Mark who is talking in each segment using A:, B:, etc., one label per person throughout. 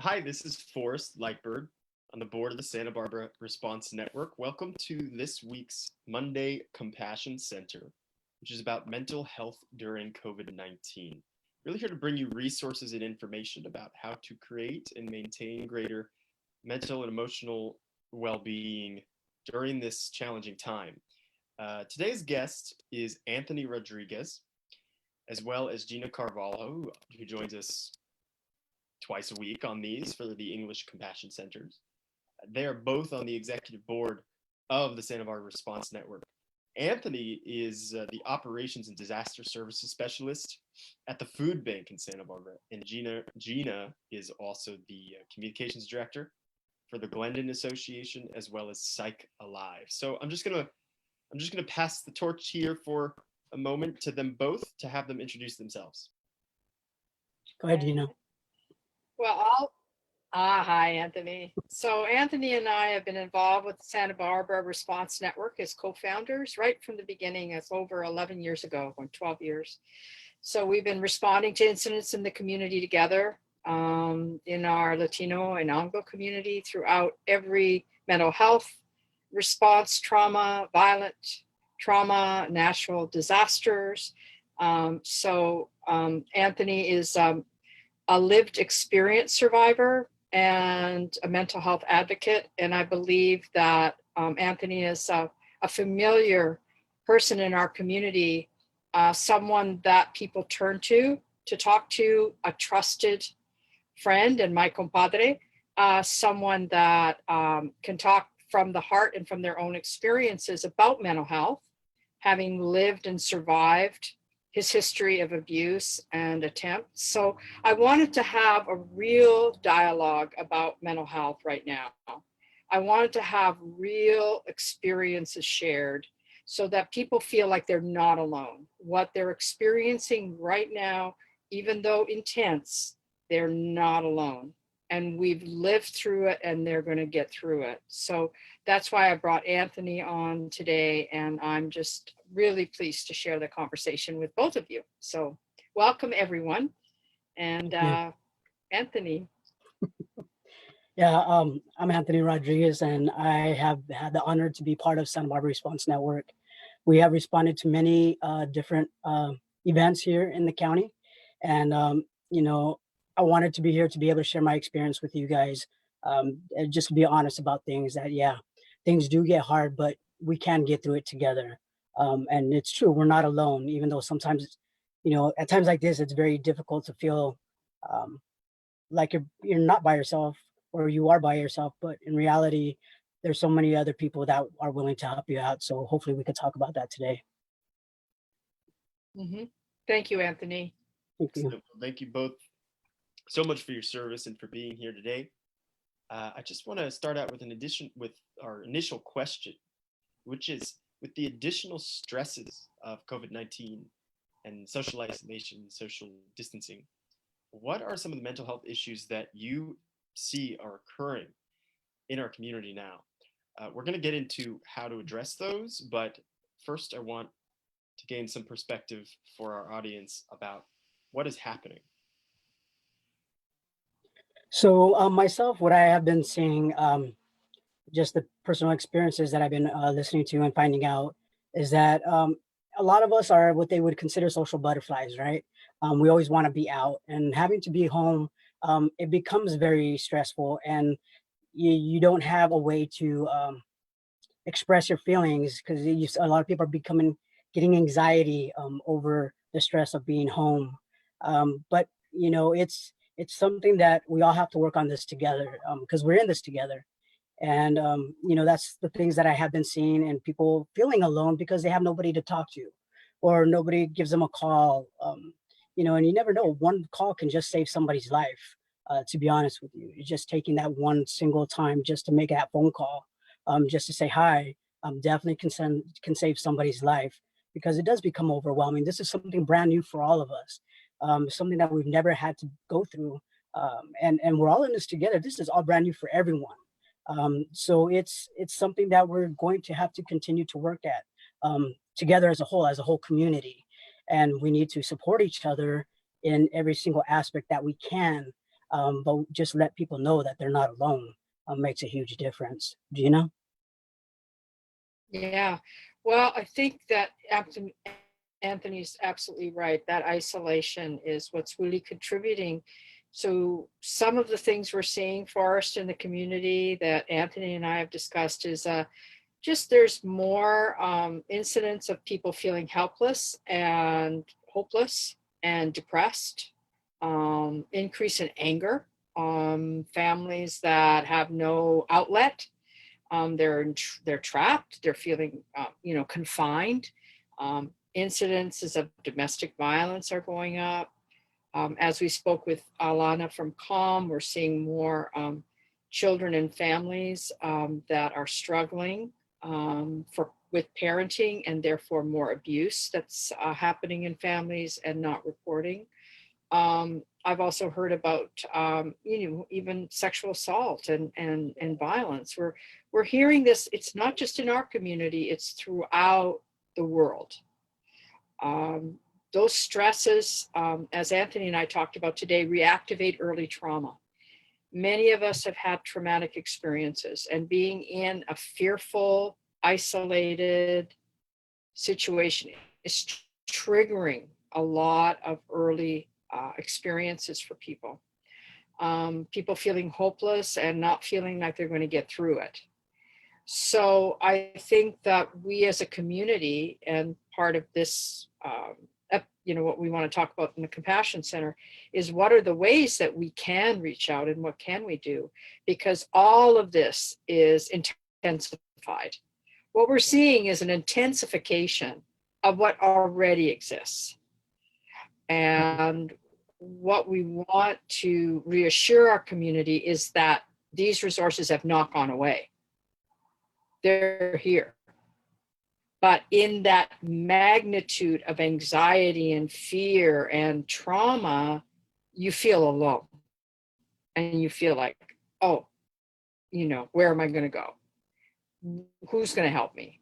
A: Hi, this is Forrest Leichtberg on the board of the Santa Barbara Response Network. Welcome to this week's Monday Compassion Center, which is about mental health during COVID-19. Really here to bring you resources and information about how to create and maintain greater mental and emotional well-being during this challenging time. Today's guest is Anthony Rodriguez, as well as Jina Carvalho, who joins us twice a week on these for the English Compassion Centers. They are both on the executive board of the Santa Barbara Response Network. Anthony is the Operations and Disaster Services Specialist at the Food Bank in Santa Barbara, and Jina is also the Communications Director for the Glendon Association, as well as Psych Alive. So I'm just gonna pass the torch here for a moment to them both to have them introduce themselves.
B: Go ahead, Jina.
C: Well, hi, Anthony. So Anthony and I have been involved with the Santa Barbara Response Network as co-founders right from the beginning. It's over 11 years ago, or 12 years. So we've been responding to incidents in the community together, in our Latino and Anglo community throughout every mental health response, trauma, violent trauma, natural disasters. Anthony is a lived experience survivor and a mental health advocate. And I believe that Anthony is a familiar person in our community, someone that people turn to talk to, a trusted friend and my compadre, someone that can talk from the heart and from their own experiences about mental health, having lived and survived his history of abuse and attempts. So I wanted to have a real dialogue about mental health right now. I wanted to have real experiences shared so that people feel like they're not alone. What they're experiencing right now, even though intense, they're not alone. And we've lived through it and they're going to get through it. So that's why I brought Anthony on today. And I'm just really pleased to share the conversation with both of you. So welcome, everyone. And Anthony.
B: Yeah, I'm Anthony Rodriguez, and I have had the honor to be part of Santa Barbara Response Network. We have responded to many different events here in the county. And, I wanted to be here to be able to share my experience with you guys, and just to be honest about things that, things do get hard, but we can get through it together. And it's true, we're not alone, even though sometimes, at times like this, it's very difficult to feel like you're not by yourself or you are by yourself. But in reality, there's so many other people that are willing to help you out. So hopefully we could talk about that today.
C: Mm-hmm. Thank you, Anthony.
B: Thank you.
A: Thank you both so much for your service and for being here today. I just want to start out with our initial question, which is, with the additional stresses of COVID-19 and social isolation, social distancing, what are some of the mental health issues that you see are occurring in our community now? We're going to get into how to address those, but first I want to gain some perspective for our audience about what is happening.
B: So myself, what I have been seeing, just the personal experiences that I've been listening to and finding out is that a lot of us are what they would consider social butterflies, right? We always want to be out, and having to be home, it becomes very stressful, and you don't have a way to express your feelings because a lot of people are getting anxiety over the stress of being home. But it's something that we all have to work on this together, because we're in this together. And that's the things that I have been seeing, and people feeling alone because they have nobody to talk to, or nobody gives them a call. And you never know, one call can just save somebody's life. To be honest with you, it's just taking that one single time just to make that phone call, just to say hi, definitely can save somebody's life, because it does become overwhelming. This is something brand new for all of us, something that we've never had to go through, and we're all in this together. This is all brand new for everyone. So it's something that we're going to have to continue to work at together as a whole community, and we need to support each other in every single aspect that we can, but just let people know that they're not alone makes a huge difference. Gina?
C: Yeah. Well, I think that Anthony's absolutely right. That isolation is what's really contributing. So some of the things we're seeing, Forrest, in the community that Anthony and I have discussed is just there's more incidents of people feeling helpless and hopeless and depressed, increase in anger, families that have no outlet. They're trapped. They're feeling, confined. Incidences of domestic violence are going up. As we spoke with Alana from CALM, we're seeing more children and families that are struggling with parenting, and therefore more abuse that's happening in families and not reporting. I've also heard about, even sexual assault and violence. We're hearing this. It's not just in our community, it's throughout the world. Those stresses, as Anthony and I talked about today, reactivate early trauma. Many of us have had traumatic experiences, and being in a fearful, isolated situation is triggering a lot of early experiences for people. People feeling hopeless and not feeling like they're going to get through it. So I think that we as a community, and part of this, what we want to talk about in the Compassion Center, is what are the ways that we can reach out and what can we do? Because all of this is intensified. What we're seeing is an intensification of what already exists. And what we want to reassure our community is that these resources have not gone away. They're here. But in that magnitude of anxiety and fear and trauma, you feel alone. And you feel like, where am I going to go? Who's going to help me?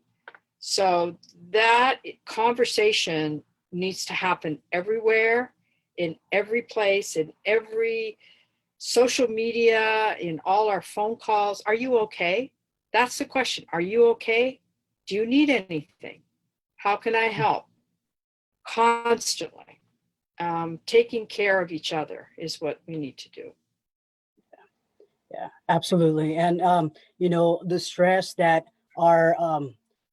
C: So that conversation needs to happen everywhere, in every place, in every social media, in all our phone calls. Are you okay? That's the question. Are you okay? Do you need anything? How can I help? Constantly. Taking care of each other is what we need to do.
B: Yeah, absolutely. And, the stress that our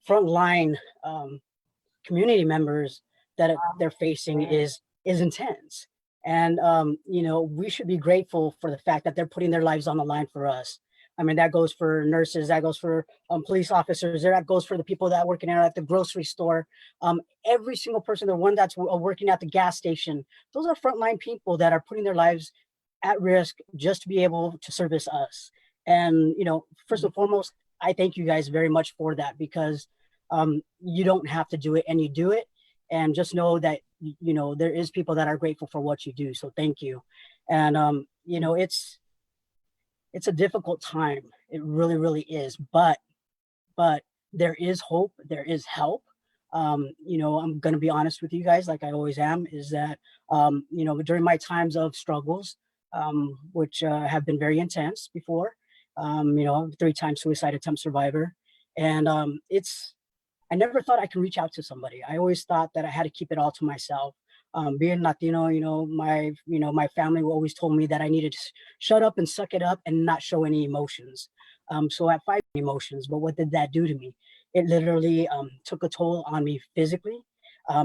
B: frontline community members that they're facing is intense. And, we should be grateful for the fact that they're putting their lives on the line for us. I mean, that goes for nurses, that goes for police officers, that goes for the people that are working out at the grocery store. Every single person, the one that's working at the gas station, those are frontline people that are putting their lives at risk just to be able to service us. And, first and foremost, I thank you guys very much for that, because you don't have to do it and you do it. And just know that, there is people that are grateful for what you do. So thank you. And, it's a difficult time. It really, really is. But there is hope. There is help. I'm going to be honest with you guys, like I always am, is that, during my times of struggles, which have been very intense before, I'm 3-time suicide attempt survivor. And I never thought I could reach out to somebody. I always thought that I had to keep it all to myself. Being Latino, my family always told me that I needed to shut up and suck it up and not show any emotions. So at 5 emotions, but what did that do to me? It literally took a toll on me physically,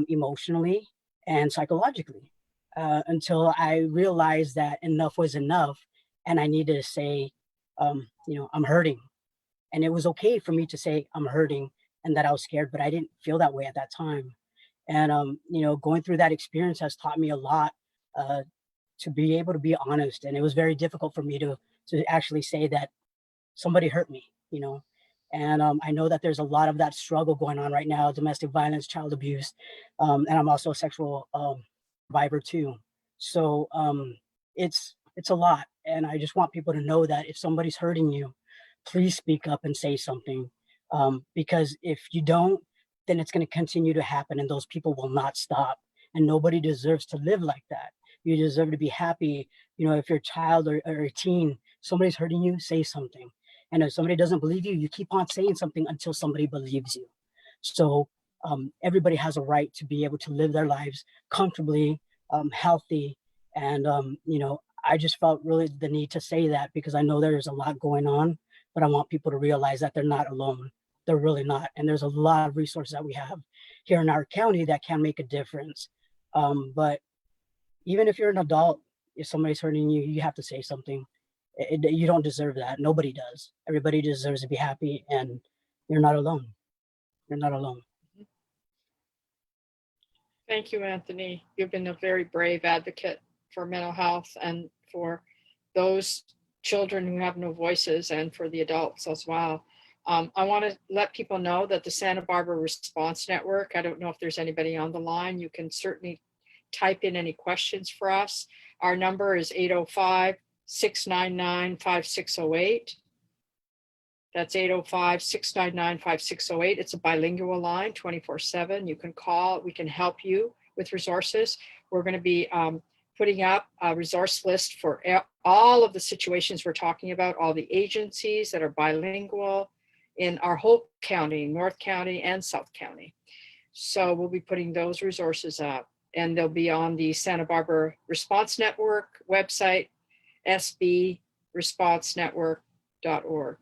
B: emotionally, and psychologically, until I realized that enough was enough, and I needed to say, I'm hurting. And it was okay for me to say I'm hurting and that I was scared, but I didn't feel that way at that time. And going through that experience has taught me a lot, to be able to be honest. And it was very difficult for me to actually say that somebody hurt me, And I know that there's a lot of that struggle going on right now: domestic violence, child abuse, and I'm also a sexual survivor too. So it's a lot, and I just want people to know that if somebody's hurting you, please speak up and say something, because if you don't, then it's going to continue to happen, and those people will not stop. And nobody deserves to live like that. You deserve to be happy. If you're a child or a teen, somebody's hurting you, say something. And if somebody doesn't believe you, you keep on saying something until somebody believes you. So everybody has a right to be able to live their lives comfortably, healthy. And, I just felt really the need to say that because I know there's a lot going on, but I want people to realize that they're not alone. They're really not. And there's a lot of resources that we have here in our county that can make a difference. But even if you're an adult, if somebody's hurting you, you have to say something. You don't deserve that. Nobody does. Everybody deserves to be happy, and you're not alone. You're not alone.
C: Thank you, Anthony. You've been a very brave advocate for mental health and for those children who have no voices and for the adults as well. I want to let people know that the Santa Barbara Response Network, I don't know if there's anybody on the line, you can certainly type in any questions for us. Our number is 805-699-5608. That's 805-699-5608. It's a bilingual line, 24/7. You can call, we can help you with resources. We're going to be putting up a resource list for all of the situations we're talking about, all the agencies that are bilingual in our whole county, North County and South County. So we'll be putting those resources up, and they'll be on the Santa Barbara Response Network website, sbresponsenetwork.org.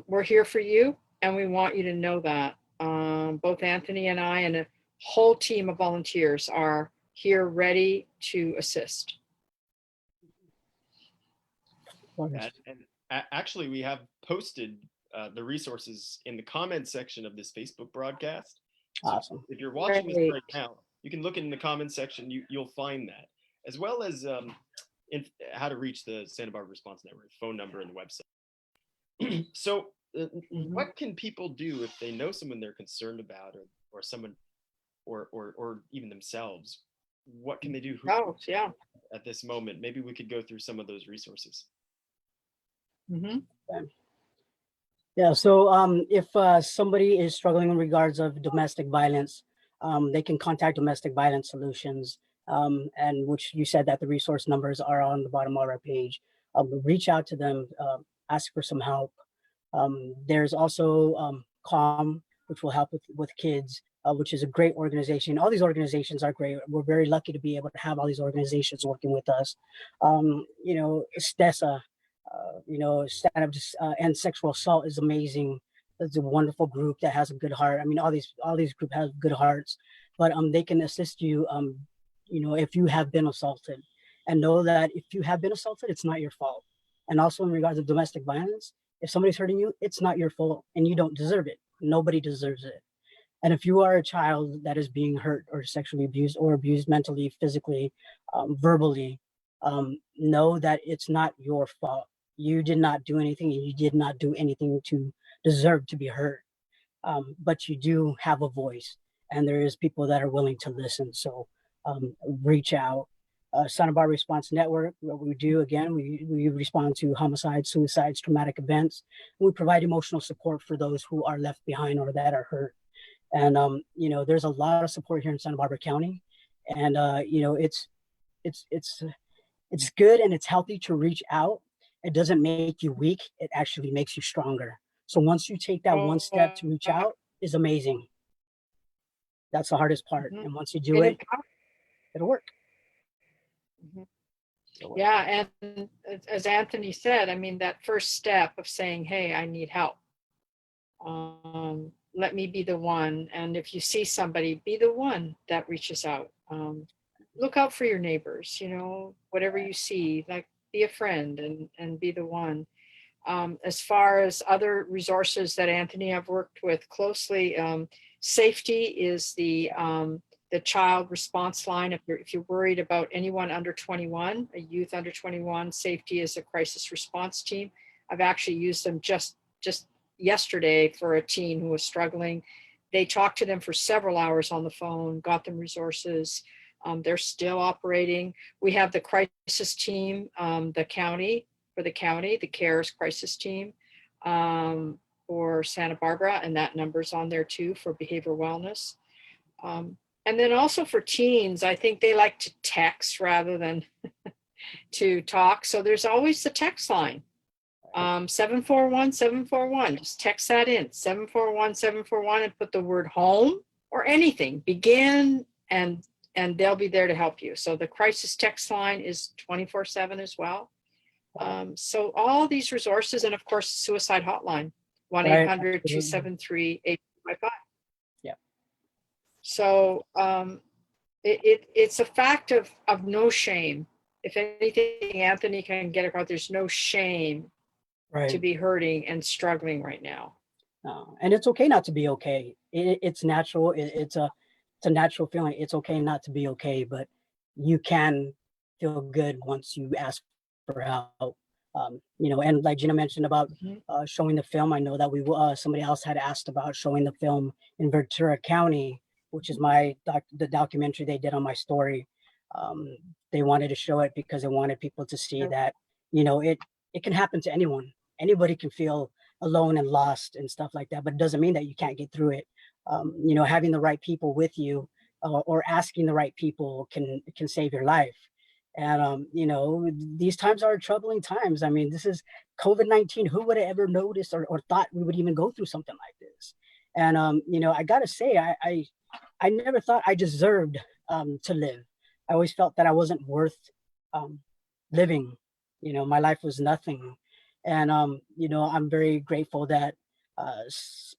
C: We're here for you, and we want you to know that. Both Anthony and I and a whole team of volunteers are here ready to assist.
A: And actually, we have posted the resources in the comment section of this Facebook broadcast. So
B: awesome.
A: If you're watching this right now, you can look in the comment section. You'll find that, as well as how to reach the Santa Barbara Response Network phone number and the website. So what can people do if they know someone they're concerned about, or someone, or even themselves? What can they do at this moment? Maybe we could go through some of those resources.
B: Yeah, so if somebody is struggling in regards of domestic violence, they can contact Domestic Violence Solutions, and which you said that the resource numbers are on the bottom of our page. Reach out to them, ask for some help. There's also CALM, which will help with kids, which is a great organization. All these organizations are great. We're very lucky to be able to have all these organizations working with us. STESA, Stand Up to End Sexual Assault is amazing. It's a wonderful group that has a good heart. I mean, all these groups have good hearts, but they can assist you, if you have been assaulted, and know that if you have been assaulted, it's not your fault. And also in regards to domestic violence, if somebody's hurting you, it's not your fault, and you don't deserve it. Nobody deserves it. And if you are a child that is being hurt or sexually abused or abused mentally, physically, verbally, know that it's not your fault. You did not do anything, and you did not do anything to deserve to be hurt. But you do have a voice, and there is people that are willing to listen. So reach out. Santa Barbara Response Network, what we do, again, we respond to homicides, suicides, traumatic events. And we provide emotional support for those who are left behind or that are hurt. And, there's a lot of support here in Santa Barbara County. And, it's good and it's healthy to reach out. It doesn't make you weak. It actually makes you stronger. So once you take that one step to reach out, is amazing. That's the hardest part. And once you do it, it'll work.
C: Yeah, and as Anthony said, I mean, that first step of saying, hey, I need help. Let me be the one. And if you see somebody, be the one that reaches out. Look out for your neighbors, whatever you see, like be a friend and be the one. As far as other resources that Anthony have worked with closely, safety is the child response line. If you're worried about anyone under 21, a youth under 21, safety is a crisis response team. I've actually used them just yesterday for a teen who was struggling. They talked to them for several hours on the phone, got them resources. They're still operating. We have the crisis team, the CARES crisis team for Santa Barbara, and that number's on there too for behavioral wellness. And then also for teens, I think they like to text rather than to talk. So there's always the text line. 741-741. Just text that in, 741-741, and put the word home or anything, begin, and they'll be there to help you. So the crisis text line is 24/7 as well. So all these resources, and of course, suicide hotline, 1-800-273-8255.
B: Yeah.
C: So it's a fact of no shame. If anything, Anthony can get across, there's no shame to be hurting and struggling right now.
B: And it's okay not to be okay. It's natural. It's a natural feeling. It's okay not to be okay, but you can feel good once you ask for help. And like Gina mentioned about showing the film, I know that somebody else had asked about showing the film in Ventura County, which is the documentary they did on my story. They wanted to show it because they wanted people to see that, it can happen to anyone. Anybody can feel alone and lost and stuff like that, but it doesn't mean that you can't get through it. Having the right people with you or asking the right people can save your life. And these times are troubling times. I mean, this is COVID-19. Who would have ever noticed or thought we would even go through something like this? And I gotta say, I never thought I deserved to live. I always felt that I wasn't worth living. My life was nothing. And I'm very grateful that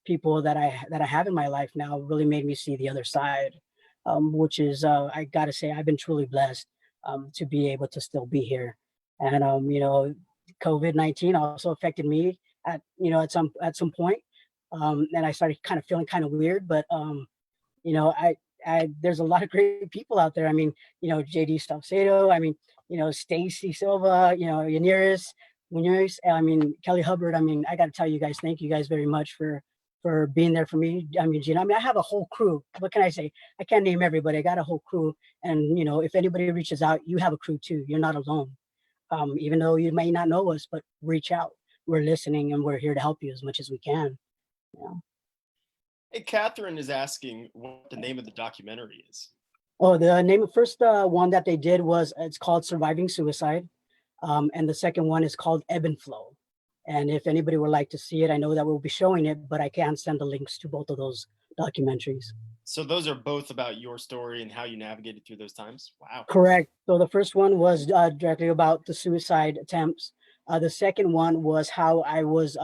B: people that I have in my life now really made me see the other side, which is I gotta say I've been truly blessed to be able to still be here. And COVID-19 also affected me at some point, and I started kind of feeling kind of weird. But there's a lot of great people out there. I mean, JD Salcedo, I mean, Stacy Silva, Yanirus, Munoz, I mean, Kelly Hubbard. I mean, I got to tell you guys, thank you guys very much for being there for me. I mean, Gina, I have a whole crew. What can I say? I can't name everybody. I got a whole crew. And, if anybody reaches out, you have a crew too. You're not alone. Even though you may not know us, but reach out. We're listening and we're here to help you as much as we can. Yeah.
A: Hey, Catherine is asking what the name of the documentary is.
B: Oh, the name of first one that they did it's called Surviving Suicide. And the second one is called Ebb and Flow. And if anybody would like to see it, I know that we'll be showing it, but I can send the links to both of those documentaries.
A: So those are both about your story and how you navigated through those times? Wow.
B: Correct. So the first one was directly about the suicide attempts. The second one was how I was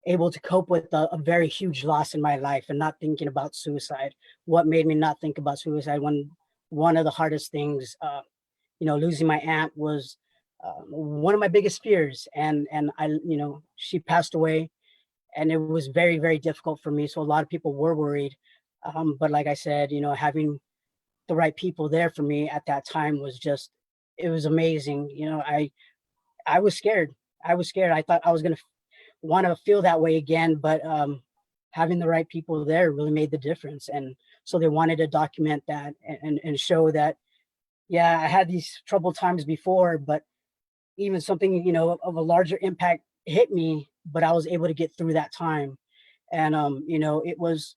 B: able to cope with a very huge loss in my life and not thinking about suicide. What made me not think about suicide? One of the hardest things, losing my aunt was one of my biggest fears, and I, she passed away, and it was very, very difficult for me. So a lot of people were worried, but like I said, having the right people there for me at that time it was amazing. I was scared. I thought I was gonna want to feel that way again, but having the right people there really made the difference. And so they wanted to document that and show that, yeah, I had these troubled times before, but even something, of a larger impact hit me, but I was able to get through that time. And, it was,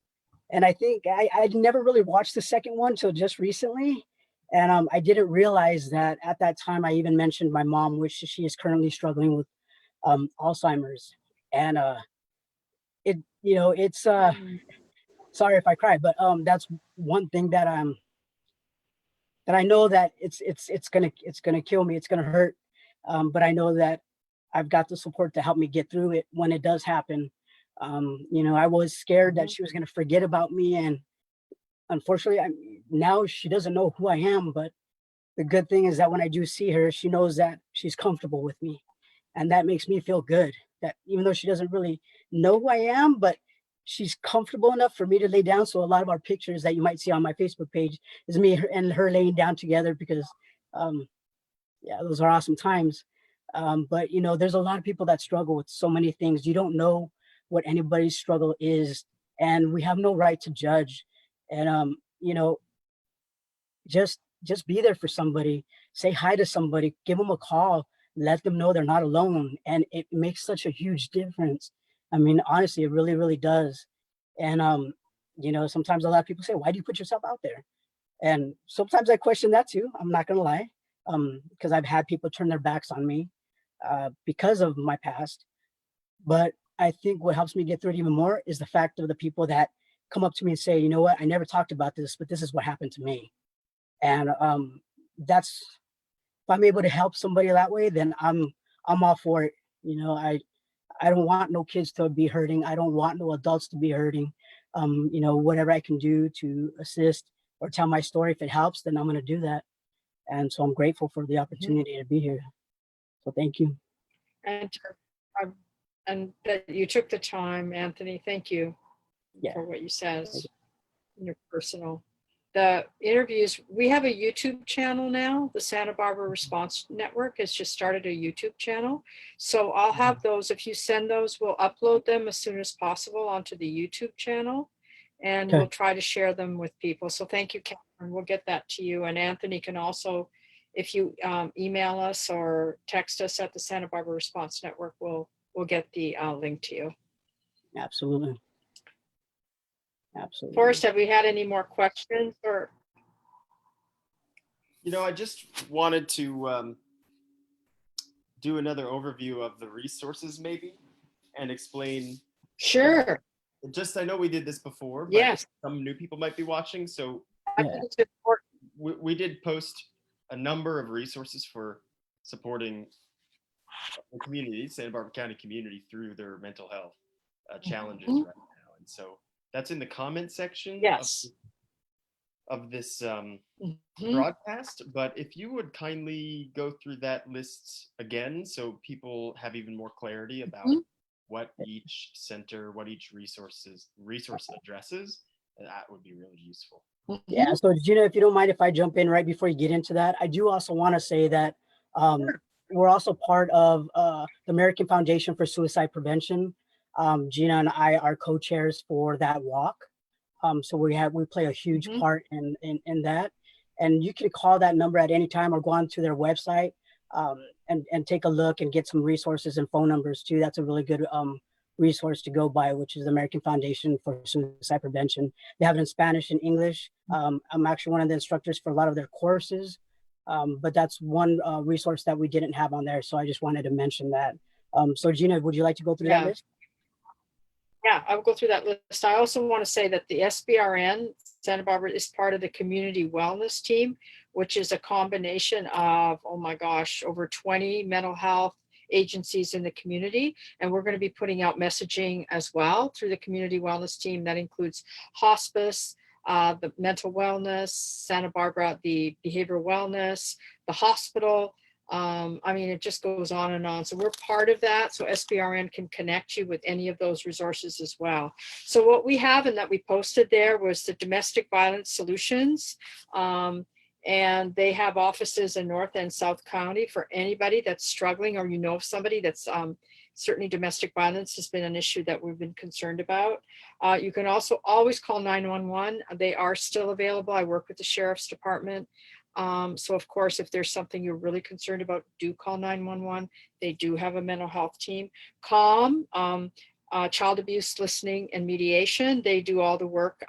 B: and I think I'd never really watched the second one till just recently. And I didn't realize that at that time, I even mentioned my mom, which she is currently struggling with Alzheimer's. And it's sorry if I cry, but that's one thing that I know that it's gonna kill me, it's gonna hurt. But I know that I've got the support to help me get through it when it does happen. I was scared that she was going to forget about me. And unfortunately, now she doesn't know who I am. But the good thing is that when I do see her, she knows that she's comfortable with me. And that makes me feel good, that even though she doesn't really know who I am, but she's comfortable enough for me to lay down. So a lot of our pictures that you might see on my Facebook page is me and her laying down together because yeah, those are awesome times. But there's a lot of people that struggle with so many things. You don't know what anybody's struggle is, and we have no right to judge. And just be there for somebody, say hi to somebody, give them a call, let them know they're not alone, and it makes such a huge difference. I mean, honestly, it really, really does. And Sometimes a lot of people say, why do you put yourself out there? And sometimes I question that too. I'm not going to lie, because I've had people turn their backs on me because of my past. But I think what helps me get through it even more is the fact of the people that come up to me and say, you know what, I never talked about this, but this is what happened to me. And that's, if I'm able to help somebody that way, then I'm all for it. I don't want no kids to be hurting. I don't want no adults to be hurting. Whatever I can do to assist or tell my story, if it helps, then I'm going to do that. And so I'm grateful for the opportunity to be here. So thank you.
C: And that you took the time, Anthony. Thank you for what you said in your personal. The interviews, we have a YouTube channel now. The Santa Barbara Response Network has just started a YouTube channel. So I'll have those. If you send those, we'll upload them as soon as possible onto the YouTube channel. And we'll try to share them with people. So thank you, Catherine. We'll get that to you. And Anthony can also, if you email us or text us at the Santa Barbara Response Network, we'll get the link to you.
B: Absolutely.
C: Forrest, have we had any more questions? Or
A: I just wanted to do another overview of the resources maybe and explain.
C: Sure.
A: I know we did this before, but
C: yes,
A: some new people might be watching. So
C: I think it's important.
A: we did post a number of resources for supporting the community, Santa Barbara County community, through their mental health challenges right now. And so that's in the comment section of this broadcast. But if you would kindly go through that list again so people have even more clarity about what each center, what each resource addresses, that would be really useful.
B: Yeah, so Jina, if you don't mind if I jump in right before you get into that, I do also want to say that we're also part of the American Foundation for Suicide Prevention. Jina and I are co-chairs for that walk. So we play a huge part in that. And you can call that number at any time or go onto their website and take a look and get some resources and phone numbers too. That's a really good resource to go by, which is the American Foundation for Suicide Prevention. They have it in Spanish and English. I'm actually one of the instructors for a lot of their courses, but that's one resource that we didn't have on there. So I just wanted to mention that. So Jina, would you like to go through that list?
C: Yeah, I'll go through that list. I also want to say that the SBRN, Santa Barbara, is part of the community wellness team, which is a combination of, over 20 mental health agencies in the community. And we're going to be putting out messaging as well through the community wellness team. That includes hospice, the mental wellness, Santa Barbara, the behavioral wellness, the hospital. It just goes on and on. So we're part of that. So SBRN can connect you with any of those resources as well. So what we have and that we posted there was the domestic violence solutions. And they have offices in North and South County for anybody that's struggling, or of somebody that's certainly domestic violence has been an issue that we've been concerned about. You can also always call 911. They are still available. I work with the Sheriff's Department. So of course, if there's something you're really concerned about, do call 911. They do have a mental health team. CALM, Child Abuse Listening and Mediation. They do all the work,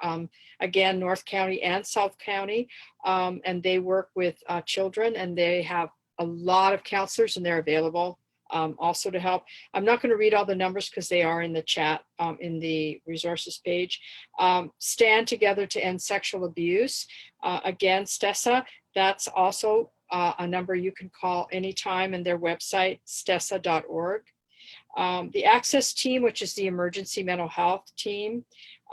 C: again, North County and South County. And they work with children, and they have a lot of counselors, and they're available also to help. I'm not going to read all the numbers because they are in the chat in the resources page. Stand Together to End Sexual Abuse. Again, STESA, that's also a number you can call anytime, and their website, stesa.org. The Access Team, which is the emergency mental health team,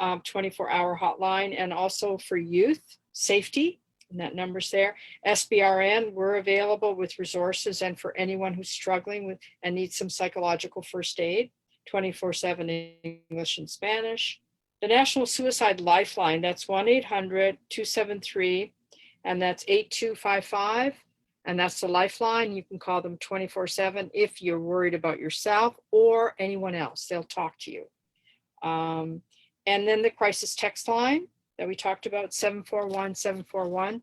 C: 24-hour hotline, and also for youth safety, and that number's there. SBRN, we're available with resources and for anyone who's struggling with and needs some psychological first aid, 24/7 English and Spanish. The National Suicide Lifeline, that's 1-800-273, and that's 8255. And that's the lifeline. You can call them 24/7 if you're worried about yourself or anyone else. They'll talk to you. And then the crisis text line that we talked about, 741-741.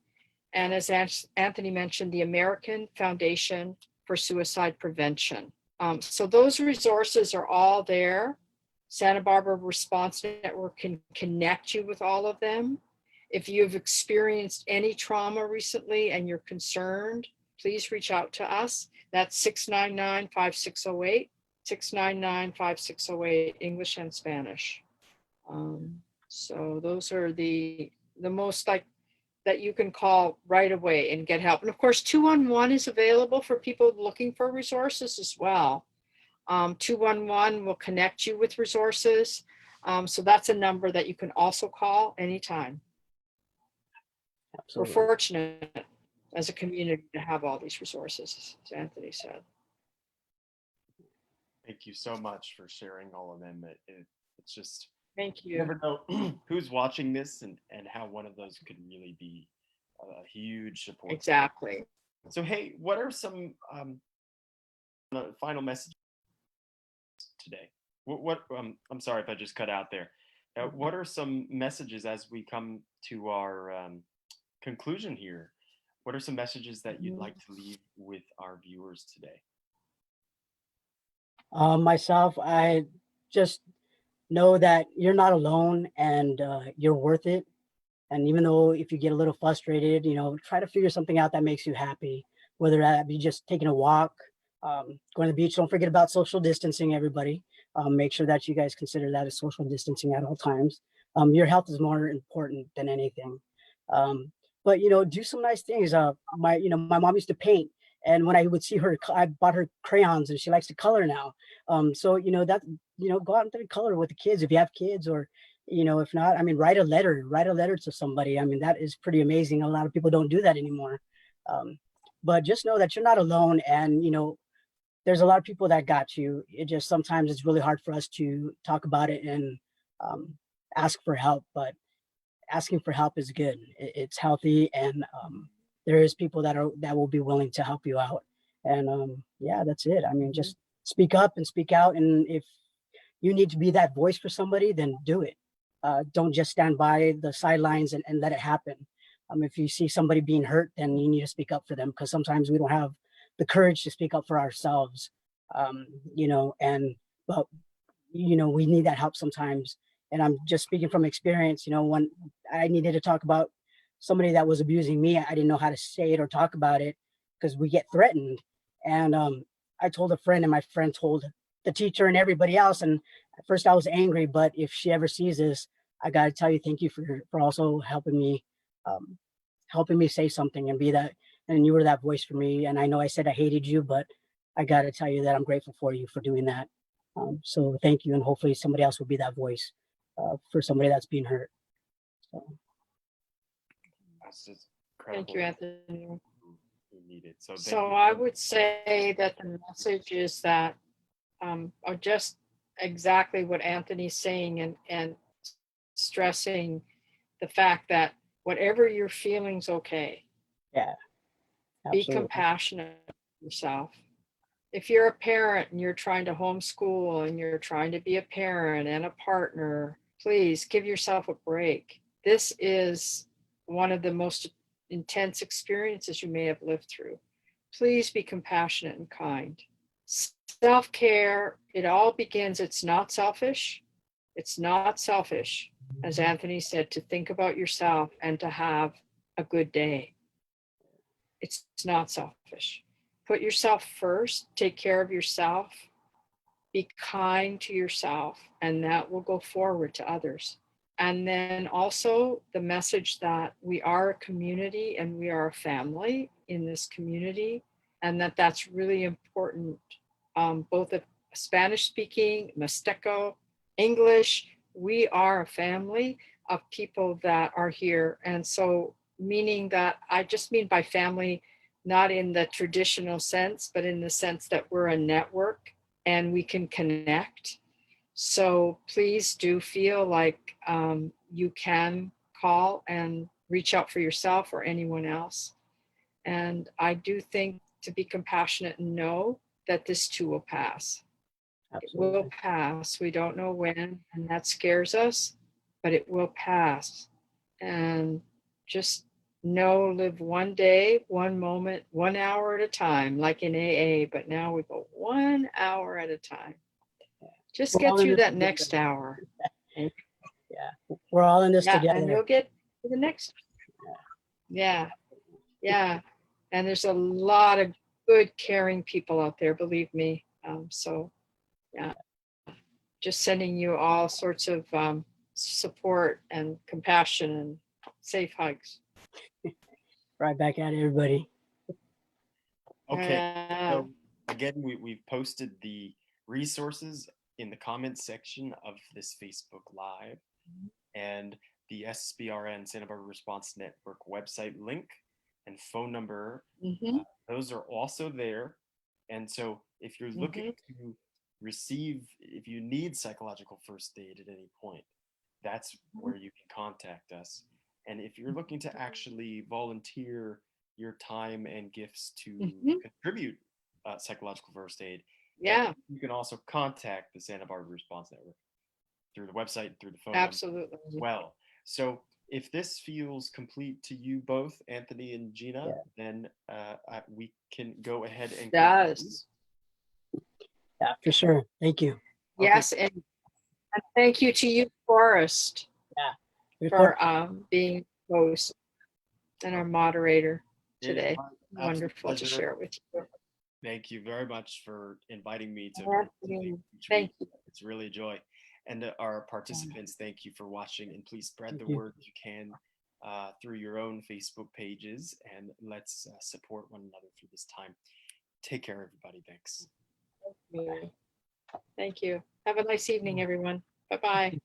C: And as Anthony mentioned, the American Foundation for Suicide Prevention. So those resources are all there. Santa Barbara Response Network can connect you with all of them. If you've experienced any trauma recently and you're concerned, please reach out to us. That's 699-5608, 699-5608, English and Spanish. So those are the most like that you can call right away and get help. And of course, 211 is available for people looking for resources as well. 211 will connect you with resources. So that's a number that you can also call anytime.
B: Absolutely.
C: We're fortunate as a community to have all these resources, as Anthony said.
A: Thank you so much for sharing all of them. It's just,
C: Thank
A: you
C: you.
A: never know who's watching this and how one of those could really be a huge support.
C: Exactly.
A: So, hey, what are some final messages today? I'm sorry if I just cut out there. What are some messages as we come to our conclusion here? What are some messages that you'd like to leave with our viewers today?
B: Myself, I just know that you're not alone and you're worth it. And even though if you get a little frustrated, try to figure something out that makes you happy, whether that be just taking a walk, going to the beach. Don't forget about social distancing, everybody. Make sure that you guys consider that as social distancing at all times. Your health is more important than anything. But do some nice things. My mom used to paint, and when I would see her, I bought her crayons, and she likes to color now. So that go out and color with the kids if you have kids, or if not, I mean, write a letter to somebody. I mean, that is pretty amazing. A lot of people don't do that anymore. But just know that you're not alone, and there's a lot of people that got you. It just sometimes it's really hard for us to talk about it and ask for help, but asking for help is good. It's healthy, and there is people that will be willing to help you out. And yeah, that's it. I mean, just speak up and speak out, and if you need to be that voice for somebody, then do it. Don't just stand by the sidelines and let it happen. If you see somebody being hurt, then you need to speak up for them, because sometimes we don't have the courage to speak up for ourselves. But we need that help sometimes. And I'm just speaking from experience. When I needed to talk about somebody that was abusing me, I didn't know how to say it or talk about it because we get threatened. And I told a friend, and my friend told the teacher and everybody else. And at first I was angry, but if she ever sees this, I got to tell you, thank you for also helping me say something and be that. And you were that voice for me. And I know I said I hated you, but I got to tell you that I'm grateful for you for doing that. So thank you. And hopefully somebody else will be that voice for somebody that's being hurt. So.
A: That's just incredible.
C: Thank you, Anthony.
A: Who need it.
C: So I would say that the message is that are just exactly what Anthony's saying, and stressing the fact that whatever you're feeling is okay.
B: Yeah.
C: Be
B: Absolutely.
C: compassionate with yourself. If you're a parent and you're trying to homeschool and you're trying to be a parent and a partner, please give yourself a break. This is one of the most intense experiences you may have lived through. Please be compassionate and kind. Self-care, it all begins, it's not selfish. It's not selfish, as Anthony said, to think about yourself and to have a good day. It's not selfish. Put yourself first, take care of yourself, be kind to yourself, and that will go forward to others. And then also the message that we are a community and we are a family in this community, and that's really important. Both of Spanish speaking, Mixteco, English, we are a family of people that are here. And so meaning that, I just mean by family, not in the traditional sense, but in the sense that we're a network and we can connect. So please do feel like you can call and reach out for yourself or anyone else. And I do think to be compassionate and know that this too will pass.
B: Absolutely.
C: It will pass. We don't know when, and that scares us, but it will pass. And just live one day, one moment, 1 hour at a time, like in AA, but now we go 1 hour at a time. Just
B: We're
C: get
B: all in
C: through
B: this
C: that
B: together.
C: next hour.
B: Yeah, we're all in this
C: Yeah,
B: together.
C: and you'll get to the next. Yeah, yeah. And there's a lot of good, caring people out there, believe me. So, yeah, just sending you all sorts of support and compassion and safe hugs.
B: Right back at everybody.
A: Okay. So again, we've posted the resources in the comments section of this Facebook Live, and the SBRN Santa Barbara Response Network website link and phone number. Those are also there. And so if you're looking to receive, if you need psychological first aid at any point, that's where you can contact us. And if you're looking to actually volunteer your time and gifts to contribute psychological first aid,
C: Yeah,
A: you can also contact the Santa Barbara Response Network through the website, through the phone
C: absolutely.
A: number as well. So if this feels complete to you both, Anthony and Gina, then we can go ahead and
C: Yes.
B: Yeah, for sure. Thank you.
C: Yes, and thank you to you, Forrest, for being host and our moderator today. Wonderful to share it with you.
A: Thank you very much for inviting me to
C: Anthony, thank you.
A: It's really a joy. And our participants, thank you for watching, and please spread the word if you can through your own Facebook pages, and let's support one another through this time. Take care, everybody. Thanks.
C: Thank you. Have a nice evening, everyone. Bye-bye.